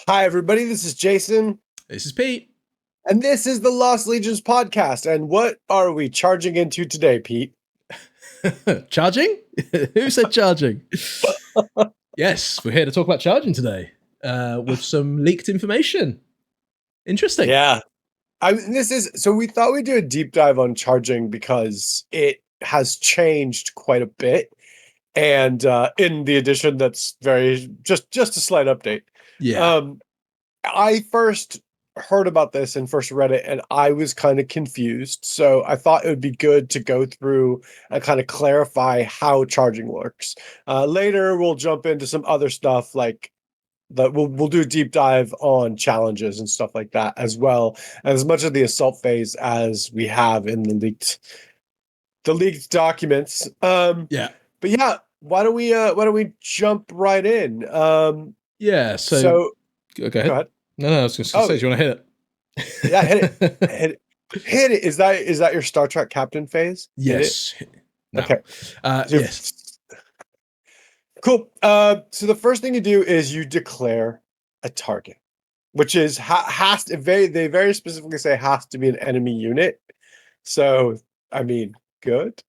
Hi, everybody. This is Jason, This is Pete. and this is the Lost Legions podcast. And what are we charging into today, Pete? Charging? Who said charging? Yes, we're here to talk about charging today with some leaked information. Interesting. Yeah. We thought we'd do a deep dive on charging because it has changed quite a bit. And in the edition, that's just a slight update. Yeah. I first heard about this and first read it, and I was kind of confused. So I thought it would be good to go through and kind of clarify how charging works. Later, we'll jump into some other stuff like we'll do a deep dive on challenges and stuff like that, as well as much of the assault phase as we have in the leaked documents. Yeah. But yeah, why don't we jump right in? Yeah. So go ahead. Go ahead. No, I was going to say, do you want to hit it? Yeah, hit it. Hit it. Is that your Star Trek captain phase? Yes. No. Okay. Yes. Cool. So the first thing you do is you declare a target, which is they very specifically say has to be an enemy unit. So I mean, good.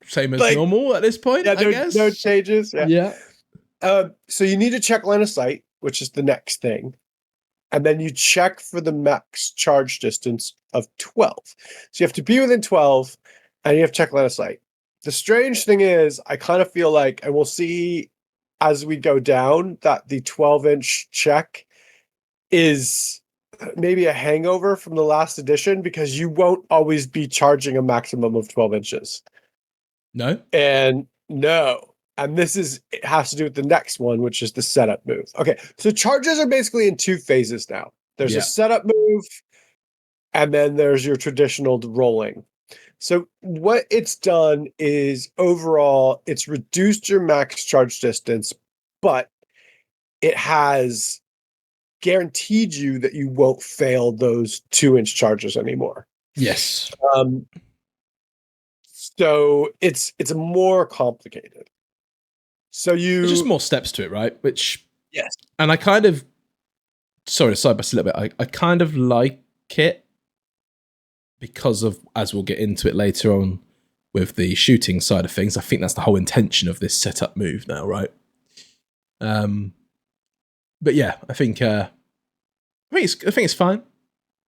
Same as normal at this point. Yeah, I guess no changes. Yeah. So you need to check line of sight, which is the next thing. And then you check for the max charge distance of 12. So you have to be within 12, and you have to check line of sight. The strange thing is, I kind of feel like, and we'll see as we go down, that the 12-inch check is maybe a hangover from the last edition, because you won't always be charging a maximum of 12 inches. No? And no. And it has to do with the next one, which is the setup move. Okay, so charges are basically in two phases now. There's a setup move, and then there's your traditional rolling. So what it's done is, overall, it's reduced your max charge distance, but it has guaranteed you that you won't fail those 2-inch charges anymore. Yes. So it's more complicated. So there's just more steps to it, right? Which, yes. And I kind of, sorry to sideburst a little bit, I kind of like it because of, as we'll get into it later on with the shooting side of things, I think that's the whole intention of this setup move now, right? But yeah, I think it's fine.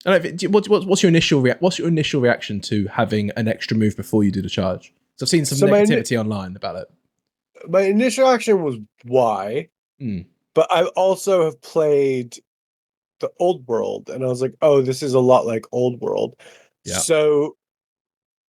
What's your initial reaction to having an extra move before you do the charge? So I've seen some negativity online about it. My initial action was why, but I also have played the Old World, and I was like, oh, this is a lot like Old World. Yeah. So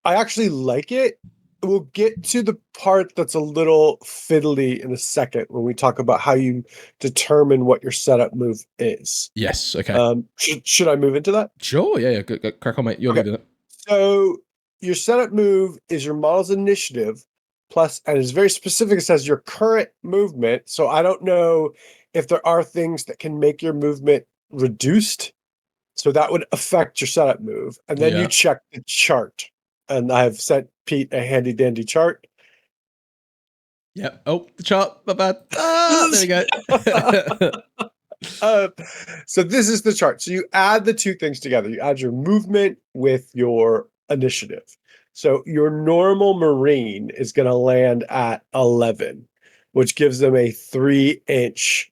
I actually like it. We'll get to the part that's a little fiddly in a second when we talk about how you determine what your setup move is. Yes. Okay. Should I move into that? Sure. Yeah. Go, crack on, mate. You're leading it. So your setup move is your model's initiative plus, and it's very specific. It says your current movement. So I don't know if there are things that can make your movement reduced. So that would affect your setup move. And then you check the chart. And I've sent Pete a handy dandy chart. Yep. Oh, the chart. My bad. There we go. So this is the chart. So you add the two things together. You add your movement with your initiative. So your normal Marine is going to land at 11, which gives them a 3-inch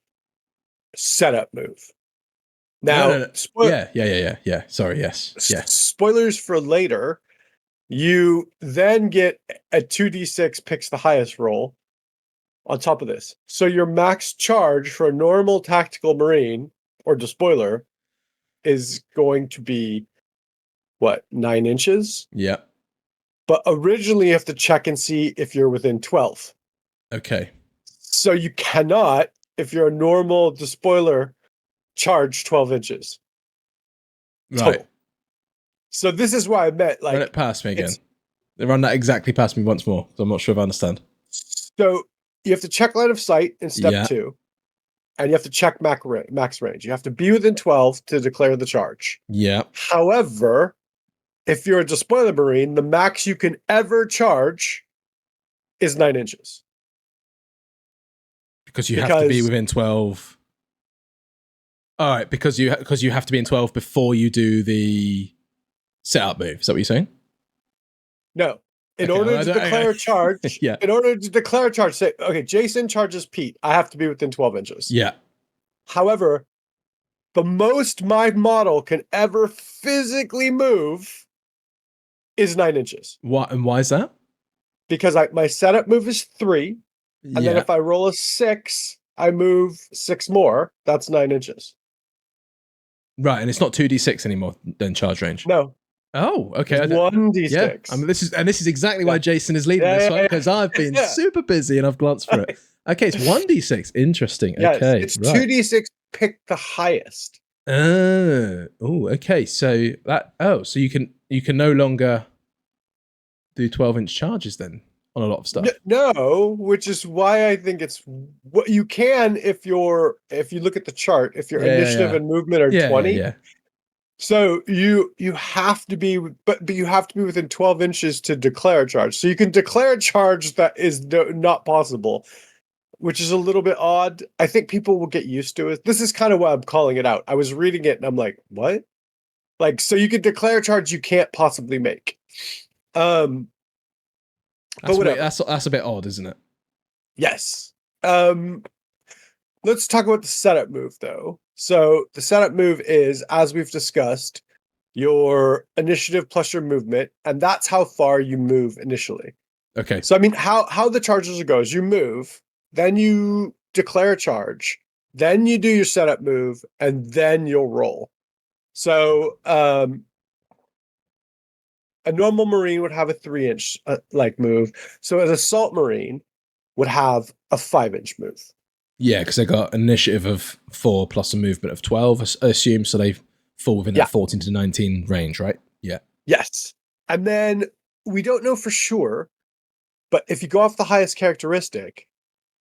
setup move. Now, no. Yeah. Sorry, yes. Yeah. Spoilers for later. You then get a 2d6 picks the highest roll on top of this. So your max charge for a normal tactical Marine or despoiler is going to be, 9 inches? Yeah. But originally you have to check and see if you're within 12. Okay. So you cannot, if you're a normal despoiler, charge 12 inches. Right. Total. So this is why I meant, run it past me again. Run that exactly past me once more, so I'm not sure if I understand. So you have to check line of sight in step 2, and you have to check max range. You have to be within 12 to declare the charge. Yeah. However, if you're a despoiler Marine, the max you can ever charge is 9 inches. Because you have to be within 12. All right, because you have to be in 12 before you do the setup move. Is that what you're saying? No. In Okay, order I to don't- declare a charge, Yeah. in order to declare a charge, say, okay, Jason charges Pete. I have to be within 12 inches. Yeah. However, the most my model can ever physically move is 9 inches. Why is that? Because my setup move is 3, and then Yeah. if I roll a 6, I move 6 more. That's 9 inches. Right, and it's not 2d6 anymore than charge range. No, Oh, okay. it's 1d6. Yeah, I mean this is exactly why Jason is leading this one, because I've been super busy and I've glanced through it. Okay, it's 1d6. Interesting. Yes, Okay, it's right. 2d6. Pick the highest. Okay. So so you can no longer do 12-inch charges then on a lot of stuff. No, which is why I think it's what you can if you look at the chart, if your initiative and movement are 20. Yeah. So you have to be, but you have to be within 12 inches to declare a charge. So you can declare a charge that is not possible, which is a little bit odd. I think people will get used to it. This is kind of why I'm calling it out. I was reading it and I'm like, what? Like, so you can declare a charge you can't possibly make. But whatever. That's a bit odd, isn't it? Yes. Let's talk about the setup move, though. So the setup move is, as we've discussed, your initiative plus your movement, and that's how far you move initially. Okay. So, I mean, how the charges go is you move, then you declare a charge, then you do your setup move, and then you'll roll. So, a normal Marine would have a 3-inch move. So an Assault Marine would have a 5-inch move. Yeah, because they got initiative of 4 plus a movement of 12, I assume, so they fall within that 14 to 19 range, right? Yeah. Yes. And then we don't know for sure, but if you go off the highest characteristic,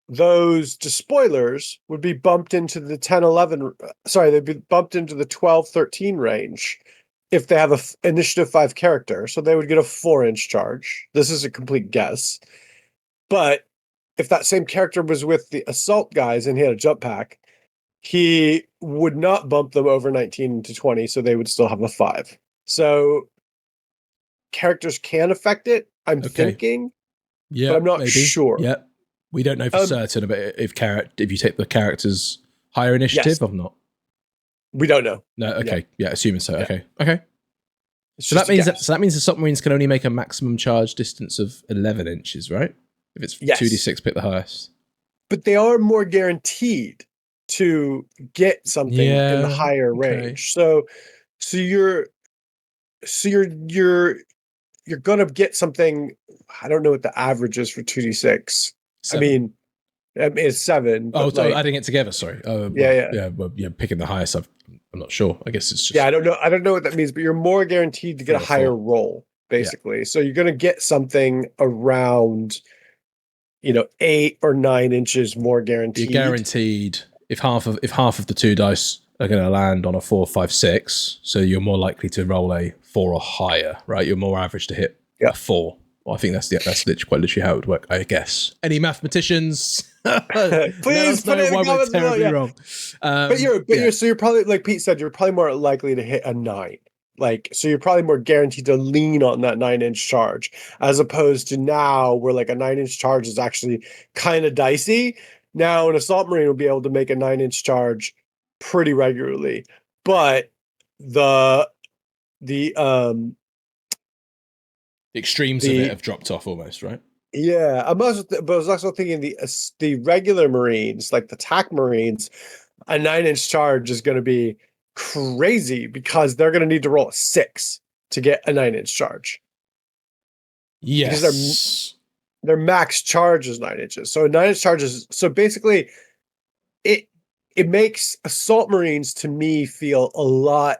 those despoilers would be bumped into the 10-11, they'd be bumped into the 12-13 range if they have an initiative 5 character. So they would get a 4-inch charge. This is a complete guess. But if that same character was with the assault guys and he had a jump pack, he would not bump them over 19 to 20, so they would still have a 5. So characters can affect it, I'm thinking, but I'm not sure. Yeah, we don't know for certain about if you take the character's higher initiative or not. We don't know. No, okay. Yeah, assuming so. Yeah. Okay. So that means the submarines can only make a maximum charge distance of 11 inches, right? If it's 2d6, pick the highest. But they are more guaranteed to get something in the higher range. So you're gonna get something. I don't know what the average is for 2d6. 7. I mean, it's 7. Oh, adding it together. Sorry. Picking the highest. I'm not sure. I guess it's just. Yeah, I don't know. I don't know what that means, but you're more guaranteed to get a higher roll, basically. Yeah. So you're gonna get something around, 8 or 9 inches more guaranteed. You're guaranteed if half of the 2 dice are going to land on a 4, 5, 6, so you're more likely to roll a 4 or higher, right? You're more average to hit a 4. Well, I think that's quite literally how it would work, I guess. Any mathematicians? Please put it in the comments below. Wrong. So you're probably, like Pete said, you're probably more likely to hit a 9. So you're probably more guaranteed to lean on that 9-inch charge, as opposed to now where like a 9-inch charge is actually kind of dicey. Now an Assault Marine will be able to make a 9-inch charge pretty regularly, but the extremes of it have dropped off almost, right? Yeah, I was also thinking the regular Marines, like the TAC Marines, a 9-inch charge is going to be crazy because they're going to need to roll a 6 to get a 9-inch charge. Yes, because their max charge is 9 inches. So a 9-inch charge is basically it makes Assault Marines to me feel a lot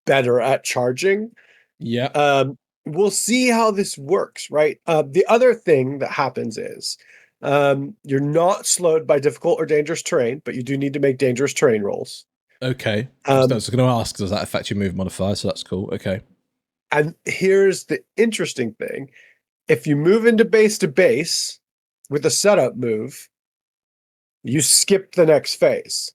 better at charging. Yeah. We'll see how this works, right? The other thing that happens is you're not slowed by difficult or dangerous terrain, but you do need to make dangerous terrain rolls. Okay. I was going to ask, does that affect your move modifier? So that's cool. Okay. And here's the interesting thing. If you move into base to base with a setup move, you skip the next phase.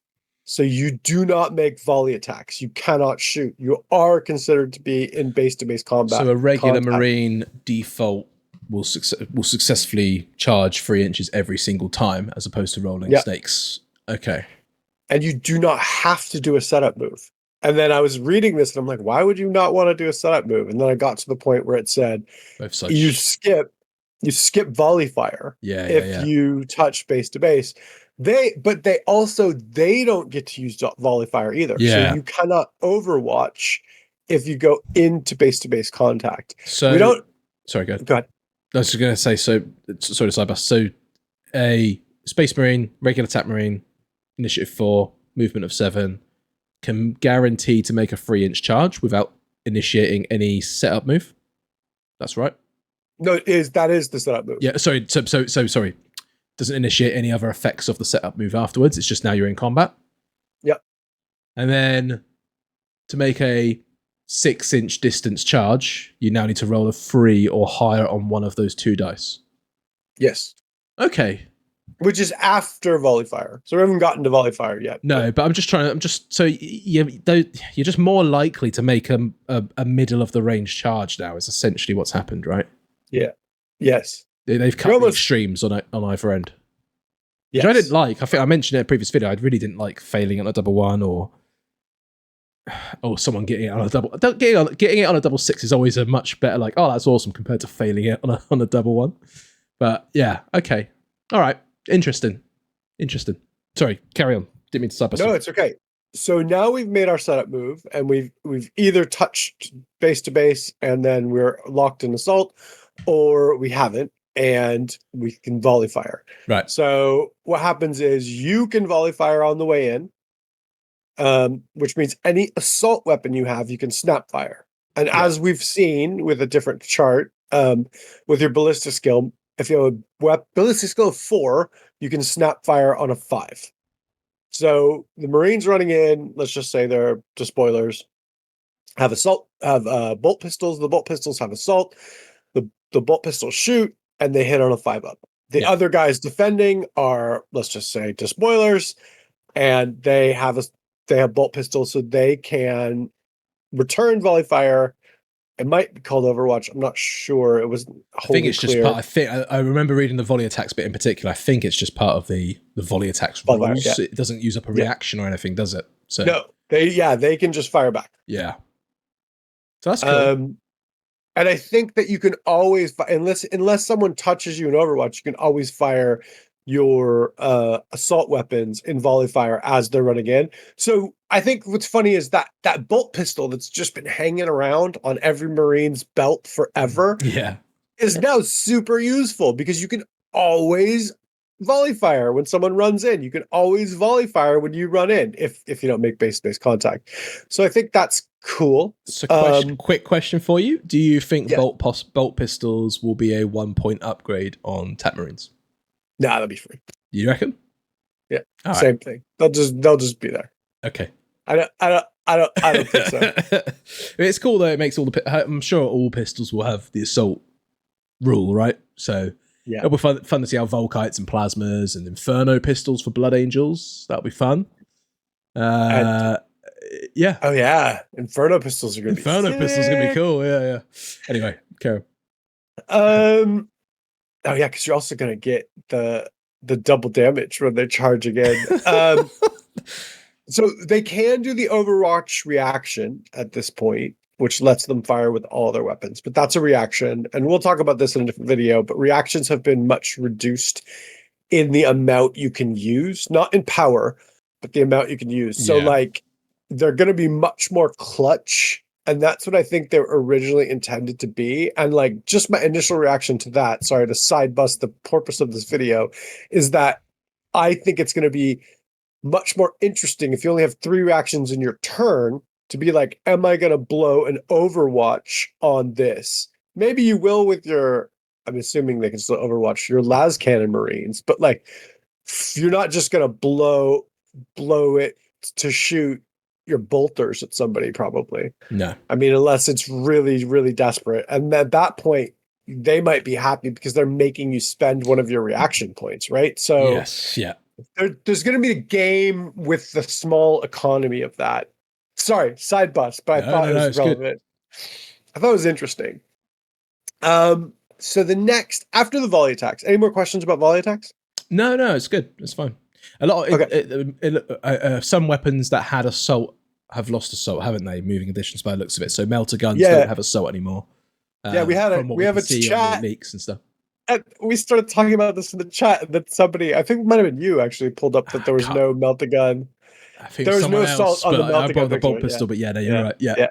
So you do not make volley attacks. You cannot shoot. You are considered to be in base-to-base combat. So a regular contact. Marine default will successfully charge 3 inches every single time, as opposed to rolling snakes. Okay. And you do not have to do a setup move. And then I was reading this and I'm like, why would you not want to do a setup move? And then I got to the point where it said you skip volley fire if you touch base to base. They don't get to use volley fire either. Yeah. So you cannot overwatch if you go into base to base contact. So we don't. Sorry, go ahead. Go ahead. I was just going to say, sorry, Cyber. So a Space Marine, regular attack Marine, initiative 4, movement of 7, can guarantee to make a 3-inch charge without initiating any setup move. That's right. No, that is the setup move. Yeah, sorry. So sorry. Doesn't initiate any other effects of the setup move afterwards. It's just now you're in combat. Yep. And then to make a 6-inch distance charge, you now need to roll a 3 or higher on one of those 2 dice. Yes. Okay. Which is after volley fire. So we haven't gotten to volley fire yet. No, but so you're just more likely to make a middle of the range charge now is essentially what's happened, right? Yeah. Yes. They've cut the extremes on either end. Which I didn't like. I think I mentioned in a previous video, I really didn't like failing on a double 1 or someone getting it on a double. Getting it on a double 6 is always a much better, like, oh, that's awesome compared to failing it on a double 1. But yeah, okay. All right. Interesting. Sorry, carry on. Didn't mean to stop us. No, it's okay. So now we've made our setup move, and we've either touched base to base and then we're locked in assault, or we haven't, and we can volley fire. Right. So what happens is you can volley fire on the way in, which means any assault weapon you have, you can snap fire. And as we've seen with a different chart, with your ballistic skill, if you have a ballistic skill of 4, you can snap fire on a 5. So the Marines running in, let's just say they're despoilers, have bolt pistols. The bolt pistols have assault. The bolt pistols shoot, and they hit on a 5-up. The other guys defending are, let's just say, despoilers, and they have bolt pistols, so they can return volley fire. It might be called Overwatch. I'm not sure. It was. I think it's clear. just part. I remember reading the volley attacks bit in particular. I think it's just part of the volley attacks rules. Yeah. It doesn't use up a reaction or anything, does it? So no, they can just fire back. Yeah. So that's cool. And I think that you can always, unless someone touches you in Overwatch, you can always fire your assault weapons in volley fire as they're running in. So I think what's funny is that bolt pistol that's just been hanging around on every Marine's belt forever is now super useful, because you can always volley fire when someone runs in. You can always volley fire when you run in if you don't make base-to-base contact. So I think that's cool. So quick question for you. Do you think bolt pistols will be a 1-point upgrade on Tat Marines? Nah, that'll be free. You reckon? Yeah. All Same right. thing. They'll just be there. Okay. I don't think so. It's cool though. It makes I'm sure all pistols will have the assault rule, right? So it'll be fun to see how Volkites and Plasmas and Inferno pistols for Blood Angels. That'll be fun. Yeah. Oh yeah, Inferno pistols are gonna be cool. Yeah. Anyway, Karen. Oh yeah, because you're also gonna get the double damage when they charge again. So they can do the Overwatch reaction at this point, which lets them fire with all their weapons. But that's a reaction, and we'll talk about this in a different video. But reactions have been much reduced in the amount you can use, not in power, but the amount you can use. So like, they're going to be much more clutch, and that's what I think they're originally intended to be. And like, just my initial reaction to that, sorry to side bust the purpose of this video, is that I think it's going to be much more interesting if you only have 3 reactions in your turn to be like, am I going to blow an Overwatch on this? Maybe you will with your, I'm assuming they can still Overwatch your las cannon Marines, but like, you're not just going to blow it to shoot your bolters at somebody, probably. No. I mean, unless it's really, really desperate. And at that point, they might be happy because they're making you spend one of your reaction points, right? So yes, yeah. There's going to be a game with the small economy of that. Sorry, side bus, but I thought it was relevant. I thought it was interesting. So the next, after the volley attacks, any more questions about volley attacks? No, it's good. It's fine. A lot of some weapons that had assault have lost assault, haven't they? Moving additions by the looks of it. So melter guns don't have assault anymore. We have a chat leaks and stuff. And we started talking about this in the chat that somebody, I think it might have been you, actually pulled up that there was no melter gun. I think there was no assault on the melter gun. I bought the bolt pistol, but you're right. Yeah.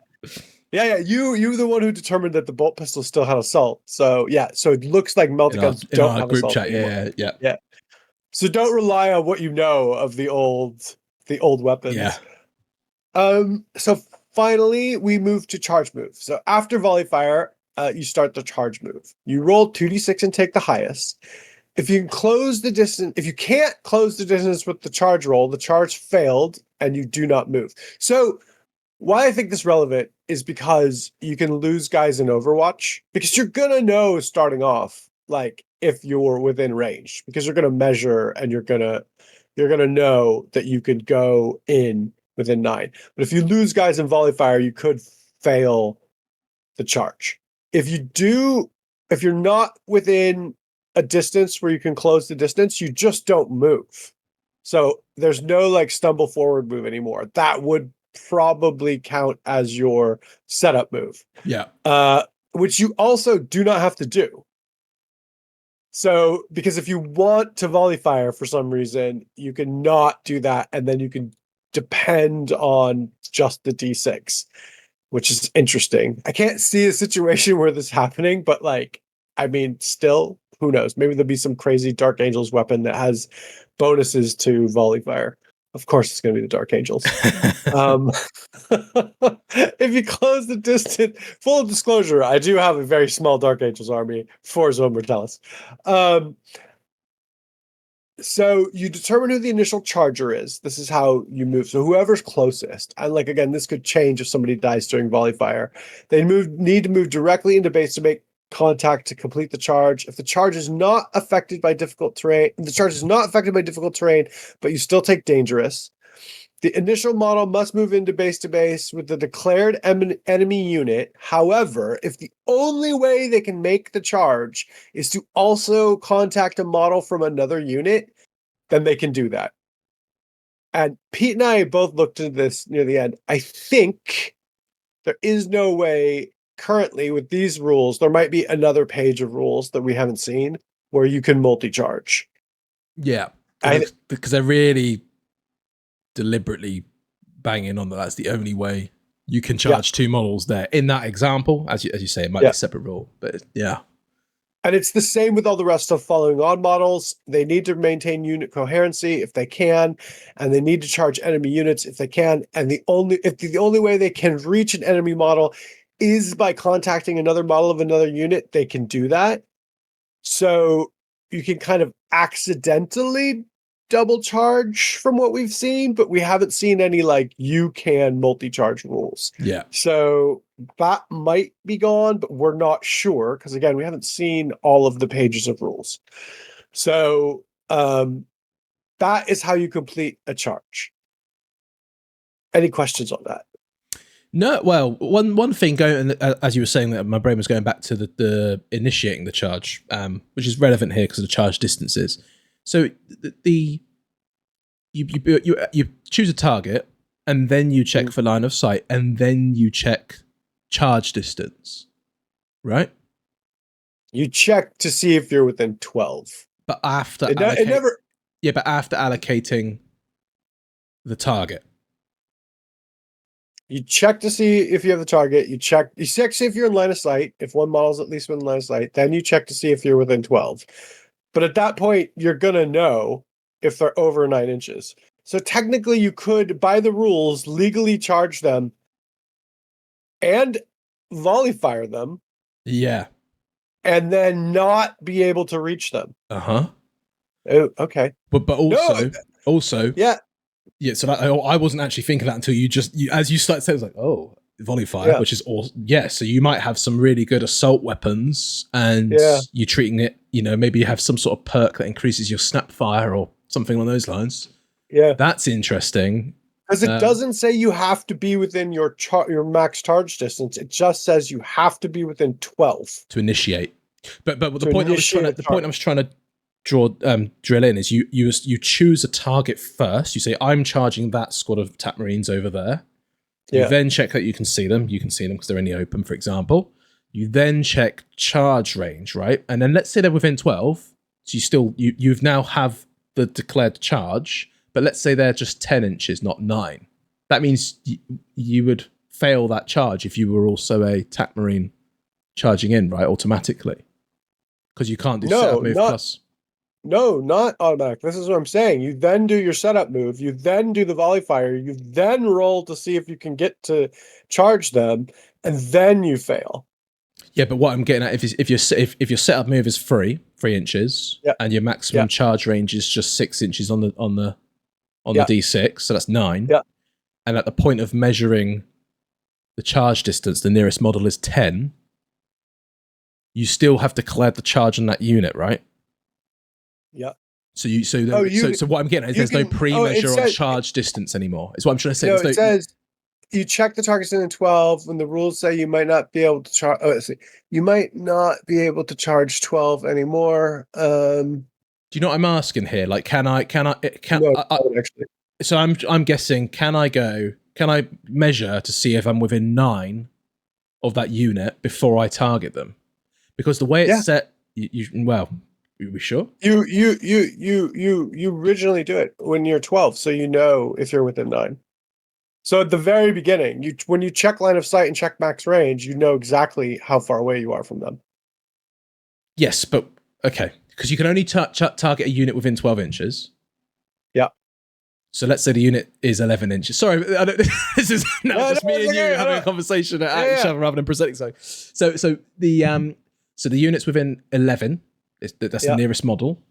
You were the one who determined that the bolt pistol still had assault. So so it looks like melter guns don't have assault anymore. Yeah. So don't rely on what you know of the old weapons. Yeah. So finally we move to charge move. So after volley fire, you start the charge move. You roll 2d6 and take the highest. If you can close the distance, if you can't close the distance with the charge roll, the charge failed and you do not move. So why I think this is relevant is because you can lose guys in Overwatch, because you're gonna know starting off, like, if you're within range, because you're gonna measure and you're gonna know that you could go in within 9. But if you lose guys in volley fire, you could fail the charge. If you're not within a distance where you can close the distance, you just don't move. So there's no like stumble forward move anymore. That would probably count as your setup move. Yeah. Which you also do not have to do. So, because if you want to volley fire for some reason, you can not do that, and then you can depend on just the D6, which is interesting. I can't see a situation where this is happening, but like, I mean, still, who knows? Maybe there'll be some crazy Dark Angels weapon that has bonuses to volley fire. Of course, it's going to be the Dark Angels. If you close the distance, full disclosure, I do have a very small Dark Angels army for Zone Mortalis. So you determine who the initial charger is. This is how you move. So whoever's closest, and like again, this could change if somebody dies during volley fire. They need to move directly into base to make contact to complete the charge. If the charge is not affected by difficult terrain, but you still take dangerous. The initial model must move into base to base with the declared enemy unit. However, if the only way they can make the charge is to also contact a model from another unit, then they can do that. And Pete and I both looked into this near the end. I think there is no way currently with these rules. There might be another page of rules that we haven't seen where you can multi-charge. Yeah, because they're really deliberately banging on that's the only way you can charge two models there. In that example, as you say, it might be a separate rule, but yeah. And it's the same with all the rest of following on models. They need to maintain unit coherency if they can, and they need to charge enemy units if they can. And the only way they can reach an enemy model is by contacting another model of another unit, they can do that. So you can kind of accidentally double charge from what we've seen, but we haven't seen any like you can multi-charge rules. Yeah. So that might be gone, but we're not sure because again, we haven't seen all of the pages of rules. So that is how you complete a charge. Any questions on that? No, well, one thing going as you were saying that my brain was going back to the initiating the charge, which is relevant here because of the charge distances. So you choose a target and then you check for line of sight and then you check charge distance, right? You check to see if you're within 12. But after but after allocating the target. You check to see if you have the target. You check to see if you're in line of sight. If one model's at least within line of sight, then you check to see if you're within 12. But at that point, you're going to know if they're over 9 inches. So technically, you could, by the rules, legally charge them and volley fire them. Yeah. And then not be able to reach them. Uh-huh. Oh, okay. But also, yeah. Yeah, so I wasn't actually thinking that until you as you started saying, it was like, oh, volley fire, which is awesome. Yeah, so you might have some really good assault weapons and you're treating it, maybe you have some sort of perk that increases your snap fire or something along those lines. Yeah. That's interesting. Because it doesn't say you have to be within your max charge distance. It just says you have to be within 12 to initiate. But the point I was trying to drill in is you choose a target first. You say, I'm charging that squad of attack marines over there. You then check that you can see them. You can see them because they're in the open, for example. You then check charge range, right? And then let's say they're within 12. So you've now have the declared charge, but let's say they're just 10 inches, not 9. That means you would fail that charge if you were also a attack marine charging in, right? Automatically. Because you can't do setup move plus. No, not automatic. This is what I'm saying. You then do your setup move. You then do the volley fire. You then roll to see if you can get to charge them, and then you fail. Yeah, but what I'm getting at, if your setup move is 3 inches, and your maximum charge range is just 6 inches on the D6, so that's 9. Yeah. And at the point of measuring the charge distance, the nearest model is 10. You still have declared the charge on that unit, right? Yeah. So what I'm getting at is there's no pre-measure on charge distance anymore. Is what I'm trying to say. No, it says you check the targets in 12 when the rules say you might not be able to charge. You might not be able to charge 12 anymore. Do you know what I'm asking here? Like, can I actually. So I'm guessing. Can I measure to see if I'm within 9 of that unit before I target them? Because the way it's set, are we sure? You originally do it when you're 12, so you know if you're within 9. So at the very beginning, when you check line of sight and check max range, you know exactly how far away you are from them. Yes, but okay, because you can only target a unit within 12 inches. Yeah. So let's say the unit is 11 inches. Sorry, this is just me and you having a conversation at each other rather than presenting something. So the unit's within 11. That's the nearest model.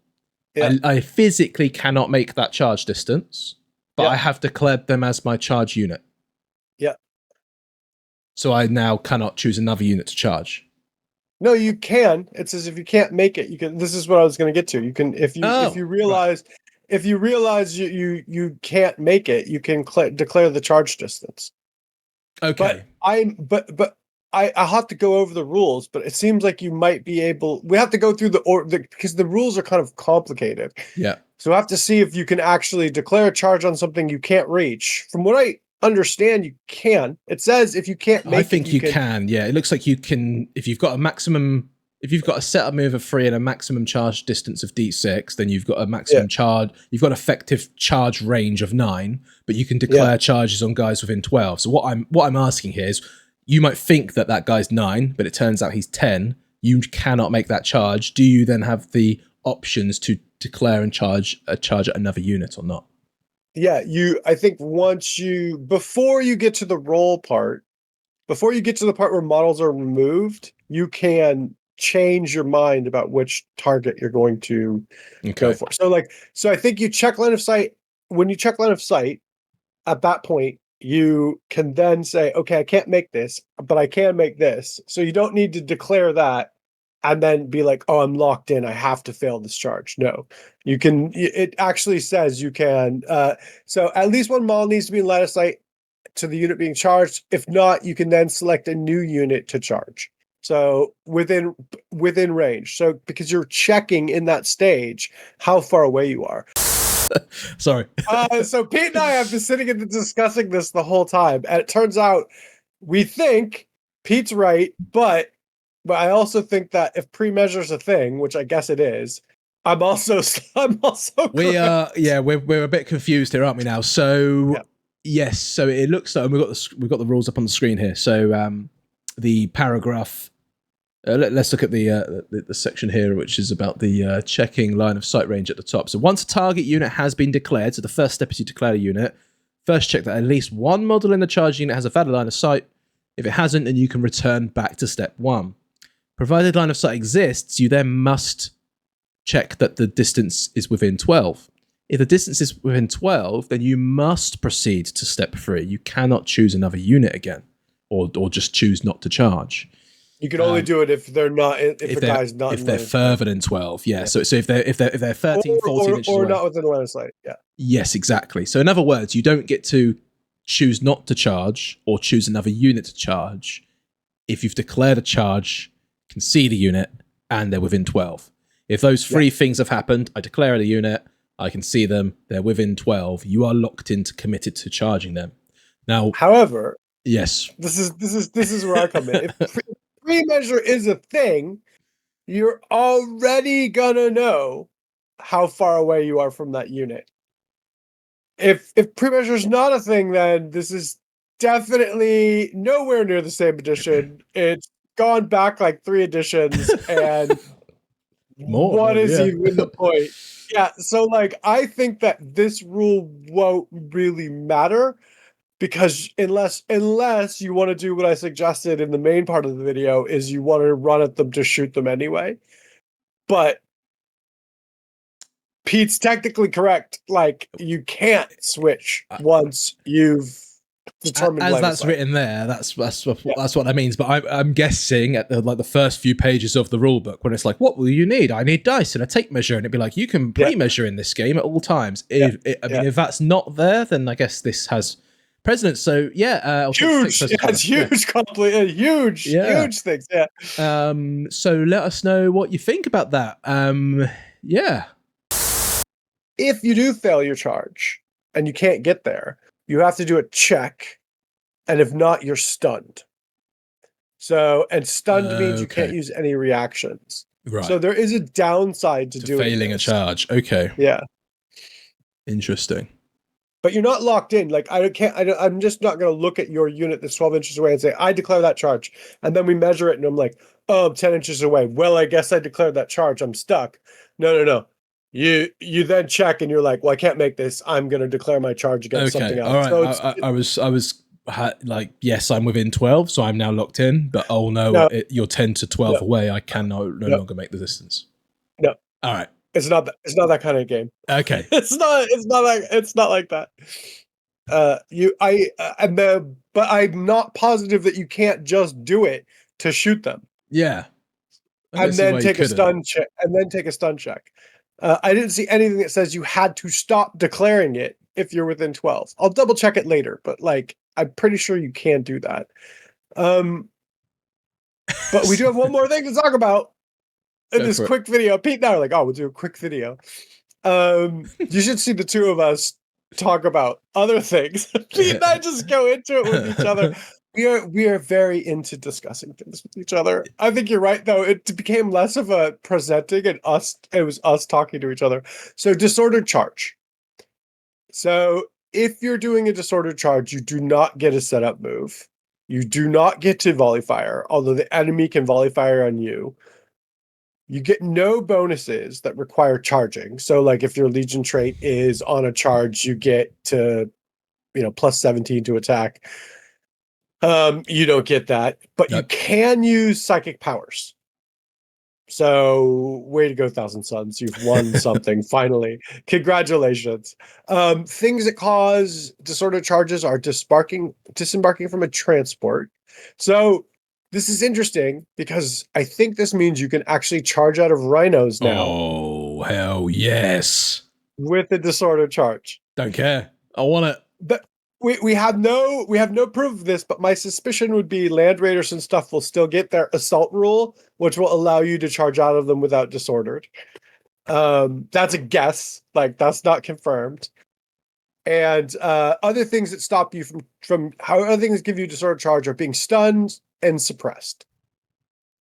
Yeah. I physically cannot make that charge distance, but I have declared them as my charge unit. Yeah. So I now cannot choose another unit to charge. No, you can. It says if you can't make it, you can. This is what I was going to get to. You can if you realize you can't make it, you can declare the charge distance. Okay. But I have to go over the rules, but it seems like you might be able. We have to go through because the rules are kind of complicated. Yeah. So we have to see if you can actually declare a charge on something you can't reach. From what I understand, you can. It says if you can't make it, I think you can. Yeah, it looks like you can. If you've got a setup move of 3 and a maximum charge distance of D6, then you've got a maximum charge. You've got effective charge range of 9, but you can declare charges on guys within 12. So what I'm asking here is, you might think that guy's 9, but it turns out he's 10. You cannot make that charge. Do you then have the options to declare and charge at another unit or not? Yeah, I think before you get to the roll part, before you get to the part where models are removed, you can change your mind about which target you're going to go for. So I think you check line of sight. When you check line of sight, at that point, you can then say, okay, I can't make this, but I can make this. So you don't need to declare that and then be like, oh, I'm locked in. I have to fail this charge. No, you can. It actually says you can. So at least one model needs to be in line of sight to the unit being charged. If not, you can then select a new unit to charge. So within range. So because you're checking in that stage how far away you are. Sorry. So Pete and I have been sitting and discussing this the whole time, and it turns out we think Pete's right, but I also think that if pre-measure is a thing, which I guess it is, I'm also we're a bit confused here, aren't we now? So yes, so it looks like we've got the rules up on the screen here. So the paragraph. Let's look at the section here, which is about the checking line of sight range at the top. So once a target unit has been declared, so the first step is you declare a unit. First, check that at least one model in the charge unit has a valid line of sight. If it hasn't, then you can return back to step 1. Provided line of sight exists, you then must check that the distance is within 12. If the distance is within 12, then you must proceed to step 3. You cannot choose another unit again, or just choose not to charge. You can only do it if they're not if the they're, guy's not if in they're line of further than 12. Yeah. So if they're 13, 14 inches or away. not within line of sight. Yeah. Yes, exactly. So in other words, you don't get to choose not to charge or choose another unit to charge if you've declared a charge, can see the unit, and they're within 12. If those three things have happened, I declare the unit, I can see them, they're within 12, you are locked into committed to charging them. Now, however, yes, this is where I come in. If pre-measure is a thing, you're already gonna know how far away you are from that unit. If pre-measure is not a thing, then this is definitely nowhere near the same edition. It's gone back like 3 editions, and more. what is yeah. even the point? Yeah, so like I think that this rule won't really matter, because unless you want to do what I suggested in the main part of the video, is you want to run at them to shoot them anyway. But Pete's technically correct. Like, you can't switch once you've determined as line of that's sight. written there. That's what that means. But I'm guessing at the first few pages of the rule book, when it's like, what will you need? I need dice and a tape measure, and it'd be like, you can pre-measure in this game at all times. If that's not there, then I guess this has precedence. So yeah, huge. It's huge, complete, huge things. Yeah. So let us know what you think about that. Yeah. If you do fail your charge and you can't get there, you have to do a check, and if not, you're stunned. So, and stunned means you can't use any reactions. Right. So there is a downside to doing failing this. a charge. Okay. Yeah. Interesting. But you're not locked in. Like, I'm just not going to look at your unit that's 12 inches away and say, I declare that charge. And then we measure it and I'm like, oh, I'm 10 inches away. Well, I guess I declared that charge. I'm stuck. No. You then check and you're like, well, I can't make this. I'm going to declare my charge against something else. All right. So I was like, yes, I'm within 12, so I'm now locked in. But oh no, you're 10 to 12 away. I can no longer make the distance. No. All right. It's not that kind of game. Okay. It's not like that. But I'm not positive that you can't just do it to shoot them. Yeah. And then take a stun check. I didn't see anything that says you had to stop declaring it if you're within 12. I'll double check it later, but like, I'm pretty sure you can do that. But we do have one more thing to talk about in this quick video. Pete and I are like, oh, we'll do a quick video. You should see the two of us talk about other things. Pete and I just go into it with each other. We are very into discussing things with each other. I think you're right, though. It became less of a presenting and us. It was us talking to each other. So disordered charge. So if you're doing a disordered charge, you do not get a setup move. You do not get to volley fire, although the enemy can volley fire on you. You get no bonuses that require charging. So like if your Legion trait is on a charge, you get to, plus 17 to attack. You don't get that, but you can use psychic powers. So way to go, Thousand Suns. You've won something finally. Congratulations. Things that cause disordered charges are disembarking from a transport. So this is interesting because I think this means you can actually charge out of rhinos now. Oh, hell yes. With a disordered charge. Don't care. I want it. But we have no proof of this, but my suspicion would be land raiders and stuff will still get their assault rule, which will allow you to charge out of them without disordered. That's a guess. Like, that's not confirmed. And other things that stop you from how other things give you disordered charge are being stunned and suppressed.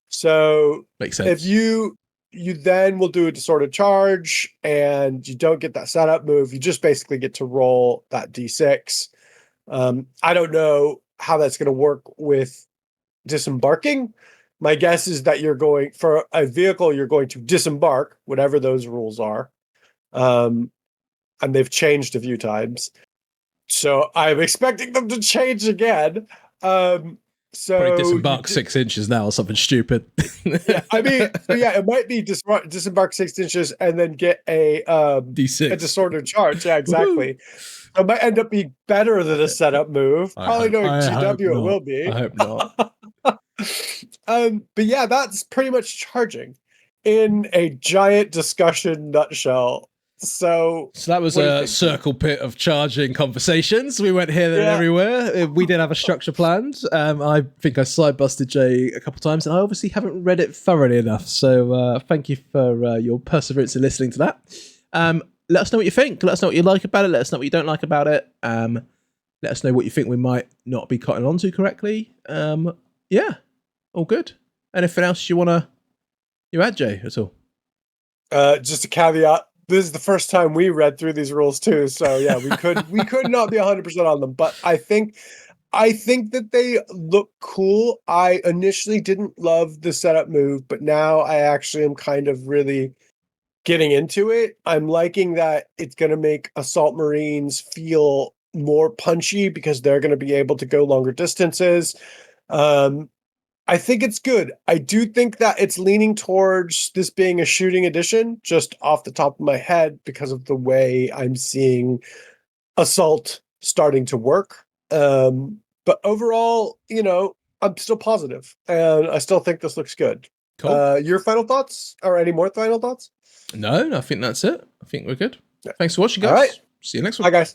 So makes sense. If you then will do a disordered charge and you don't get that setup move, you just basically get to roll that d6. I don't know how that's going to work with disembarking. My guess is that you're going for a vehicle, you're going to disembark, whatever those rules are. And they've changed a few times. So I'm expecting them to change again. So probably disembark 6 inches now or something stupid. Yeah, I mean, it might be disembark 6 inches and then get a D6, a disordered charge. Yeah, exactly. So it might end up being better than a setup move. Probably knowing GW it will be. I hope not. But yeah, that's pretty much charging in a giant discussion nutshell. So that was what do you a think? circle pit of charging conversations. We went here, there, and Yeah. everywhere. We did have a structure planned. I think I side busted Jay a couple of times, and I obviously haven't read it thoroughly enough. So thank you for your perseverance in listening to that. Let us know what you think. Let us know what you like about it. Let us know what you don't like about it. Let us know what you think we might not be cutting onto correctly. Yeah, all good. Anything else you add, Jay, at all? Just a caveat. This is the first time we read through these rules too, so yeah, we could not be 100% on them, but I think that they look cool. I initially didn't love the setup move, but now I actually am kind of really getting into it. I'm liking that it's going to make Assault Marines feel more punchy because they're going to be able to go longer distances. I think it's good. I do think that it's leaning towards this being a shooting edition, just off the top of my head, because of the way I'm seeing Assault starting to work. But overall, I'm still positive, and I still think this looks good. Cool. Your final thoughts, or any more final thoughts? No, I think that's it. I think we're good. Thanks for watching, guys. All right. See you next one. Bye, guys.